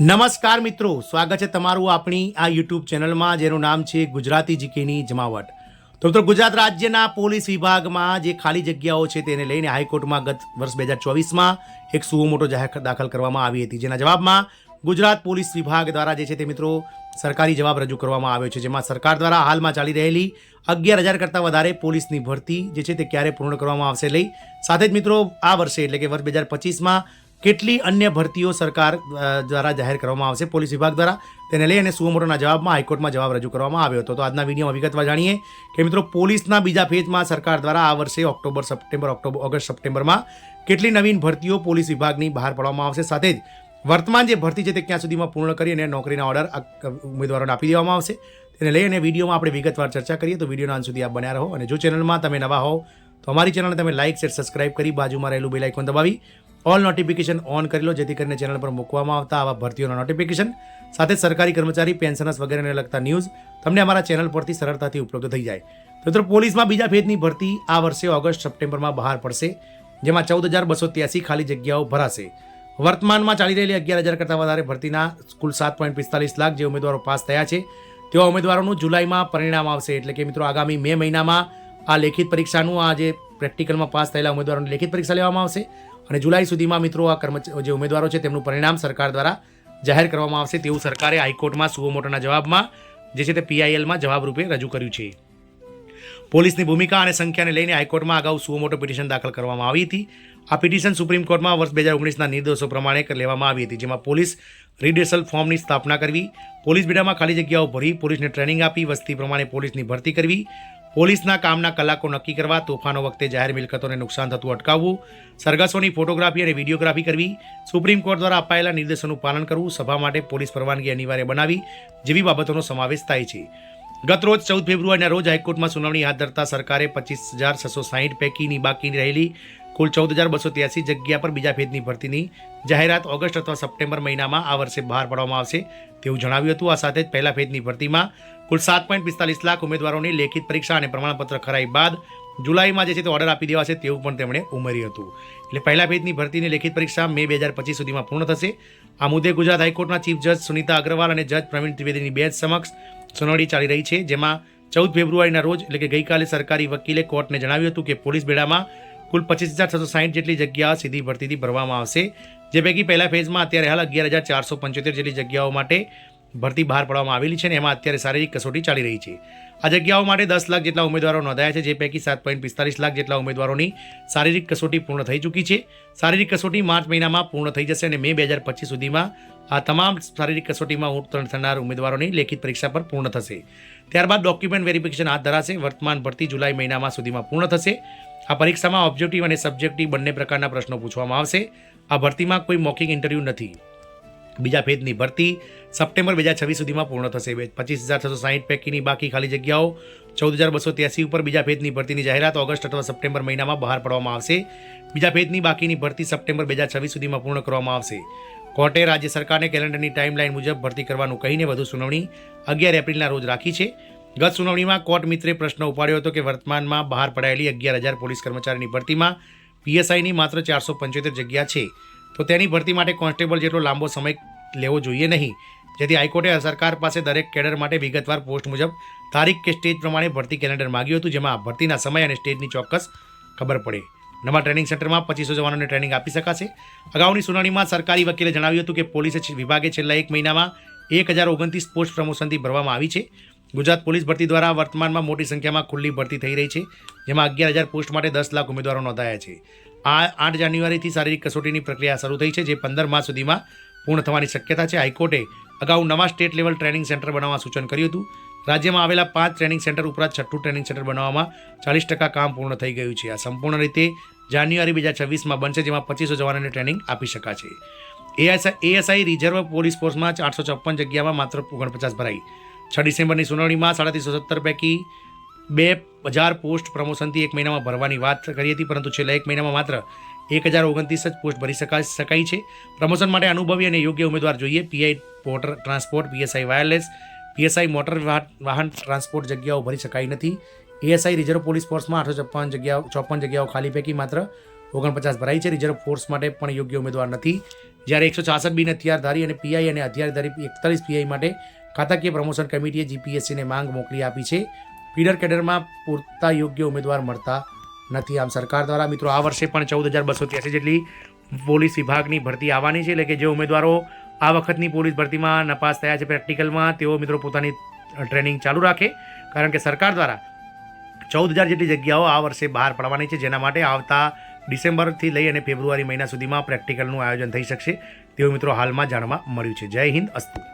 નમસ્કાર મિત્રો, સ્વાગત છે તમારું આપણી આ યુટ્યુબ ચેનલમાં જેનું નામ છે ગુજરાતી જીકેની જમાવટ. તો મિત્રો, ગુજરાત રાજ્યના પોલીસ વિભાગમાં જે ખાલી જગ્યાઓ છે તેને લઈને હાઈકોર્ટમાં ગત વર્ષ 2024માં એક સુઓ મોટો જાહેર દાખલ કરવામાં આવી હતી, જેના જવાબમાં ગુજરાત પોલીસ વિભાગ દ્વારા જે છે તે મિત્રો સરકારી જવાબ રજૂ કરવામાં આવ્યો છે, જેમાં સરકાર દ્વારા હાલમાં ચાલી રહેલી 11,000 કરતાં વધારે પોલીસની ભરતી જે છે તે ક્યારે પૂર્ણ કરવામાં આવશે લઈ સાથે જ મિત્રો આ વર્ષે એટલે કે વર્ષ 2025માં કેટલી અન્ય ભરતીઓ સરકાર દ્વારા જાહેર કરવામાં આવશે પોલીસ વિભાગ દ્વારા, તેને લઈ અને સુઓ મોટોના જવાબમાં હાઈકોર્ટમાં જવાબ રજૂ કરવામાં આવ્યો હતો. તો આજના વિડીયોમાં વિગતવાર જાણીએ કે મિત્રો પોલીસના બીજા ફેઝમાં સરકાર દ્વારા આ વર્ષે ઓગસ્ટ સપ્ટેમ્બરમાં કેટલી નવીન ભરતીઓ પોલીસ વિભાગની બહાર પાડવામાં આવશે, સાથે જ વર્તમાન જે ભરતી છે તે ક્યાં સુધીમાં પૂર્ણ કરી અને નોકરીના ઓર્ડર ઉમેદવારોને આપી દેવામાં આવશે, તેને લઈ અને વિડીયોમાં આપણે વિગતવાર ચર્ચા કરીએ. તો વિડીયોના અંત સુધી આપ બન્યા રહો અને જો ચેનલમાં તમે નવા હોવ તો અમારી ચેનલને તમે લાઇક, શેર, સબસ્ક્રાઇબ કરી બાજુમાં રહેલું બેલ આઇકોન દબાવી ઓલ નોટિફિકેશન ઓન કરી લો, જેથી કરીને ચેનલ પર મૂકવામાં આવતા આવા ભરતીઓના નોટિફિકેશન સાથે સરકારી કર્મચારી પેન્શનર્સ વગેરેને લગતા ન્યૂઝ તમને અમારા ચેનલ પરથી સરળતાથી ઉપલબ્ધ થઈ જાય. તો મિત્રો, પોલીસમાં બીજા ફેઝની ભરતી આ વર્ષે ઓગસ્ટ સપ્ટેમ્બરમાં બહાર પડશે, જેમાં 14,283 ખાલી જગ્યાઓ ભરાશે. વર્તમાનમાં ચાલી રહેલી 11,000 કરતાં વધારે ભરતીના કુલ 7.45 લાખ જે ઉમેદવારો પાસ થયા છે તેવા ઉમેદવારોનું જુલાઈમાં પરિણામ આવશે. એટલે કે મિત્રો આગામી મે મહિનામાં આ લેખિત પરીક્ષાનું આ જે પ્રેક્ટિકલમાં પાસ થયેલા ઉમેદવારોની લેખિત પરીક્ષા લેવામાં આવશે અને જુલાઈ સુધીમાં મિત્રો આ જે ઉમેદવારો છે તેમનું પરિણામ સરકાર દ્વારા જાહેર કરવામાં આવશે તેવું સરકારે હાઈકોર્ટમાં સુઓ મોટોના જવાબમાં જે છે તે PILમાં જવાબ રૂપે રજૂ કર્યું છે. પોલીસની ભૂમિકા અને સંખ્યાને લઈને હાઈકોર્ટમાં અગાઉ સુઓ મોટો પિટિશન દાખલ કરવામાં આવી હતી. આ પિટિશન સુપ્રીમ કોર્ટમાં વર્ષ 2019ના નિર્દેશો પ્રમાણે લેવામાં આવી હતી, જેમાં પોલીસ રિડ્રેસલ ફોર્મની સ્થાપના કરવી, પોલીસ બેડામાં ખાલી જગ્યાઓ ભરી, પોલીસને ટ્રેનિંગ આપી, વસ્તી પ્રમાણે પોલીસની ભરતી કરવી, પોલીસના કામના કલાકો નક્કી કરવા, તોફાનો વખતે જાહેર મિલકતોને નુકસાન થતું અટકાવવું, સરઘસોની ફોટોગ્રાફી અને વિડીયોગ્રાફી કરવી, સુપ્રીમ કોર્ટ દ્વારા અપાયેલા નિર્દેશોનું પાલન કરવું, સભા માટે પોલીસ પરવાનગી અનિવાર્ય બનાવી જેવી બાબતોનો સમાવેશ થાય છે. ગત રોજ 14 ફેબ્રુઆરીના રોજ હાઈકોર્ટમાં સુનાવણી હાથ ધરતા સરકારે 25,660 પૈકીની બાકી રહેલી કુલ 14,283 જગ્યા પર બીજા ફેઝની ભરતીની જાહેરાત ઓગસ્ટ અથવા સપ્ટેમ્બર મહિનામાં આ વર્ષે બહાર પાડવામાં આવશે તેવું જણાવ્યું હતું. આ સાથે જ પહેલા ફેઝની ભરતીમાં કુલ 7.45 લાખ ઉમેદવારોની લેખિત પરીક્ષા અને પ્રમાણપત્ર ખરાઈ બાદ જુલાઈમાં જે છે તે ઓર્ડર આપી દેવાશે તેવું પણ તેમણે ઉમેર્યું હતું. એટલે પહેલા ફેઝની ભરતીની લેખિત પરીક્ષા મે 2025 સુધીમાં પૂર્ણ થશે. આ મુદ્દે ગુજરાત હાઈકોર્ટના ચીફ જજ સુનીતા અગ્રવાલ અને જજ પ્રવીણ ત્રિવેદીની બેન્ચ સમક્ષ સુનાવણી ચાલી રહી છે, જેમાં 14 ફેબ્રુઆરીના રોજ એટલે કે ગઈકાલે સરકારી વકીલે કોર્ટને જણાવ્યું હતું કે પોલીસ બેડામાં કુલ 25,660 જેટલી જગ્યા સીધી ભરતીથી ભરવામાં આવશે, જે પૈકી પહેલા ફેઝમાં અત્યારે હાલ 11,475 જેટલી જગ્યાઓ માટે ભરતી બહાર પાડવામાં આવેલી છે અને એમાં અત્યારે શારીરિક કસોટી ચાલી રહી છે. આ જગ્યાઓ માટે 10 લાખ જેટલા ઉમેદવારો નોંધાયા છે, જે પૈકી 7.45 લાખ જેટલા ઉમેદવારોની શારીરિક કસોટી પૂર્ણ થઈ ચૂકી છે. શારીરિક કસોટી માર્ચ મહિનામાં પૂર્ણ થઈ જશે અને મે 2025 સુધીમાં આ તમામ શારીરિક કસોટીમાં ઉત્તીર્ણ થનાર ઉમેદવારોની લેખિત પરીક્ષા પર પૂર્ણ થશે. ત્યારબાદ ડોક્યુમેન્ટ વેરિફિકેશન હાથ ધરાશે. વર્તમાન ભરતી જુલાઈ મહિનામાં સુધીમાં પૂર્ણ થશે. આ પરીક્ષામાં ઓબ્જેક્ટિવ અને સબ્જેક્ટિવ બંને પ્રકારના પ્રશ્નો પૂછવામાં આવશે. આ ભરતીમાં કોઈ મૌખિક ઇન્ટરવ્યૂ નથી. બીજા ફેઝની ભરતી સપ્ટેમ્બર 2026 સુધીમાં પૂર્ણ થશે. 25,660 પૈકીની બાકી ખાલી જગ્યાઓ 14,283 ઉપર બીજા ફેઝની ભરતીની જાહેરાત ઓગસ્ટ અથવા સપ્ટેમ્બર મહિનામાં બહાર પાડવામાં આવશે. બીજા ફેઝની બાકીની ભરતી સપ્ટેમ્બર 2026 સુધીમાં પૂર્ણ કરવામાં આવશે. કોર્ટે રાજ્ય સરકારને કેલેન્ડરની ટાઈમલાઈન મુજબ ભરતી કરવાનું કહીને વધુ સુનાવણી 11 એપ્રિલના રોજ રાખી છે. ગત સુનાવણીમાં કોર્ટ મિત્રે પ્રશ્ન ઉપાડ્યો હતો કે વર્તમાનમાં બહાર પડાયેલી 11,000 પોલીસ કર્મચારીની ભરતીમાં PSIની માત્ર 475 જગ્યા છે, તો તેની ભરતી માટે કોન્સ્ટેબલ જેટલો લાંબો સમય લેવો જોઈએ નહીં, જેથી હાઈકોર્ટે સરકાર પાસે દરેક કેડર માટે વિગતવાર પોસ્ટ મુજબ તારીખ કે સ્ટેજ પ્રમાણે ભરતી કેલેન્ડર માંગ્યું હતું, જેમાં ભરતીના સમય અને સ્ટેજની ચોક્કસ ખબર પડે. નવા ટ્રેનિંગ સેન્ટરમાં 2500 જવાનોને ટ્રેનિંગ આપી શકાશે. અગાઉની સુનાવણીમાં સરકારી વકીલે જણાવ્યું હતું કે પોલીસ વિભાગે છેલ્લા એક મહિનામાં 1,029 પોસ્ટ પ્રમોશનથી ભરવામાં આવી છે. ગુજરાત પોલીસ ભરતી દ્વારા વર્તમાનમાં મોટી સંખ્યામાં ખુલ્લી ભરતી થઈ રહી છે, જેમાં 11,000 પોસ્ટ માટે 10 લાખ ઉમેદવારો નોંધાયા છે. આ 8 જાન્યુઆરીથી શારીરિક કસોટીની પ્રક્રિયા શરૂ થઈ છે, જે 15 માર્ચ સુધીમાં પૂર્ણ થવાની શક્યતા છે. હાઈકોર્ટે અગાઉ નવા સ્ટેટ લેવલ ટ્રેનિંગ સેન્ટર બનાવવા સૂચન કર્યું હતું. રાજ્યમાં આવેલા 5 ટ્રેનિંગ સેન્ટર ઉપરાંત 6ઠ્ઠું ટ્રેનિંગ સેન્ટર બનાવવામાં 40% કામ પૂર્ણ થઈ ગયું છે. આ સંપૂર્ણ રીતે જાન્યુઆરી 2026માં બનશે, જેમાં 2500 જવાનોને ટ્રેનિંગ આપી શકાશે. ASI રિઝર્વ પોલીસ ફોર્સમાં 856 જગ્યામાં માત્ર 49 ભરાઈ. 6 ડિસેમ્બરની સુનાવણીમાં 317 પૈકી 2,000 પોસ્ટ પ્રમોશનથી એક મહિનામાં ભરવાની વાત કરી હતી, પરંતુ છેલ્લા એક મહિનામાં માત્ર 1,029 જ પોસ્ટ ભરી શકાય છે. પ્રમોશન માટે અનુભવી અને યોગ્ય ઉમેદવાર જોઈએ. PI porter transport, PSI wireless, PSI motor વાહન ટ્રાન્સપોર્ટ જગ્યાઓ ભરી શકાય નથી. ASI રિઝર્વ પોલીસ ફોર્સમાં 854 જગ્યાઓ ખાલી પૈકી માત્ર 49 ભરાઈ છે. રિઝર્વ ફોર્સ માટે પણ યોગ્ય ઉમેદવાર નથી. જ્યારે 166 બિન હથિયારધારી અને પીઆઈ અને હથિયારધારી 41 પીઆઈ માટે ખાતાકીય પ્રમોશન કમિટીએ જીપીએસસીને માંગ મોકલી આપી છે. ફીડર કેડરમાં પૂરતા યોગ્ય ઉમેદવાર મળતા નથી. આમ સરકાર દ્વારા મિત્રો આ વર્ષે પણ 14,283 જેટલી પોલીસ વિભાગની ભરતી આવવાની છે. એટલે કે જે ઉમેદવારો આ વખતની પોલીસ ભરતીમાં નપાસ થયા છે પ્રેક્ટિકલમાં, તેઓ મિત્રો પોતાની ટ્રેનિંગ ચાલુ રાખે, કારણ કે સરકાર દ્વારા 14,000 જેટલી જગ્યાઓ આ વર્ષે બહાર પડવાની છે, જેના માટે આવતા ડિસેમ્બરથી લઈ અને ફેબ્રુઆરી મહિના સુધીમાં પ્રેક્ટિકલનું આયોજન થઈ શકશે તેવું મિત્રો હાલમાં જાણવા મળ્યું છે. જય હિન્દ, અસ્તુ.